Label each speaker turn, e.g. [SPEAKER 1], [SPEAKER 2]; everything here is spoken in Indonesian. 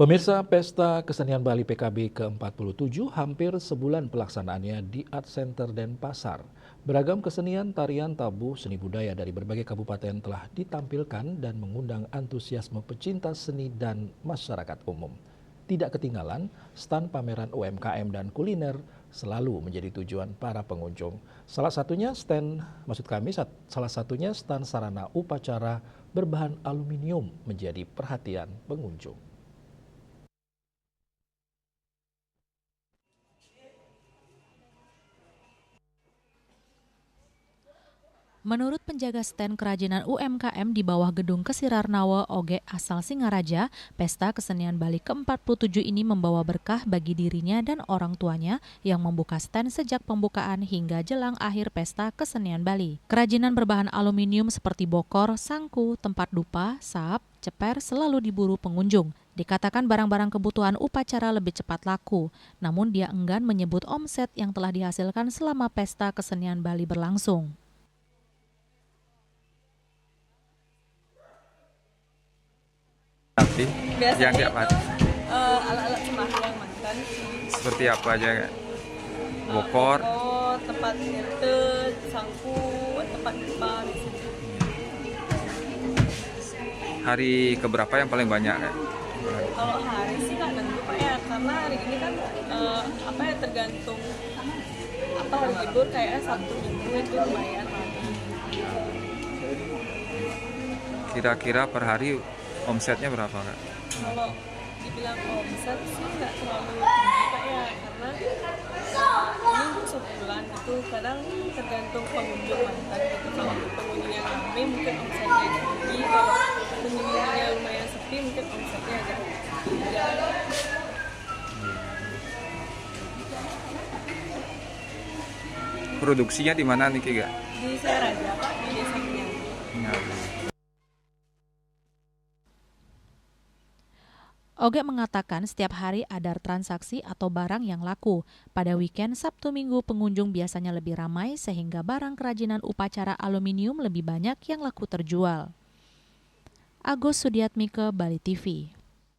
[SPEAKER 1] Pemirsa Pesta Kesenian Bali PKB ke-47 hampir sebulan pelaksanaannya di Art Center Denpasar. Beragam kesenian, tarian, tabu, seni budaya dari berbagai kabupaten telah ditampilkan dan mengundang antusiasme pecinta seni dan masyarakat umum. Tidak ketinggalan, stan pameran UMKM dan kuliner selalu menjadi tujuan para pengunjung. Salah satunya stan sarana upacara berbahan aluminium menjadi perhatian pengunjung.
[SPEAKER 2] Menurut penjaga stand kerajinan UMKM di bawah gedung Kesirarnawa Oge asal Singaraja, Pesta Kesenian Bali ke-47 ini membawa berkah bagi dirinya dan orang tuanya yang membuka stand sejak pembukaan hingga jelang akhir Pesta Kesenian Bali. Kerajinan berbahan aluminium seperti bokor, sangku, tempat dupa, sap, ceper selalu diburu pengunjung. Dikatakan barang-barang kebutuhan upacara lebih cepat laku, namun dia enggan menyebut omset yang telah dihasilkan selama Pesta Kesenian Bali berlangsung.
[SPEAKER 3] Tapi
[SPEAKER 4] Biasanya
[SPEAKER 3] yang tiap hari
[SPEAKER 4] alat-alat sembahyang mantan
[SPEAKER 3] seperti apa aja kayak bokor,
[SPEAKER 4] tempat nyetet, sangku, tempat dupa gitu.
[SPEAKER 3] hari keberapa yang paling banyak kayak?
[SPEAKER 4] Kalau hari sih nggak tentu Pak ya, karena hari ini kan tergantung hari libur kayak Sabtu Minggu itu lumayan ramai.
[SPEAKER 3] Kira-kira per hari omsetnya berapa kak?
[SPEAKER 4] Kalau dibilang omset sih nggak terlalu tinggi Pak ya, karena ini untuk sebulan itu kadang tergantung pengunjung mantan gitu. Kalau pengunjungnya ramai mungkin omsetnya tinggi, kalau pengunjungnya lumayan sepi mungkin omsetnya agak rendah.
[SPEAKER 3] Produksinya di mana nih kak?
[SPEAKER 4] Di Singaraja Pak, di Desa Kenyang.
[SPEAKER 2] Oge mengatakan setiap hari ada transaksi atau barang yang laku. Pada weekend Sabtu Minggu pengunjung biasanya lebih ramai sehingga barang kerajinan upacara aluminium lebih banyak yang laku terjual. Agus Sudiatmike, Bali TV.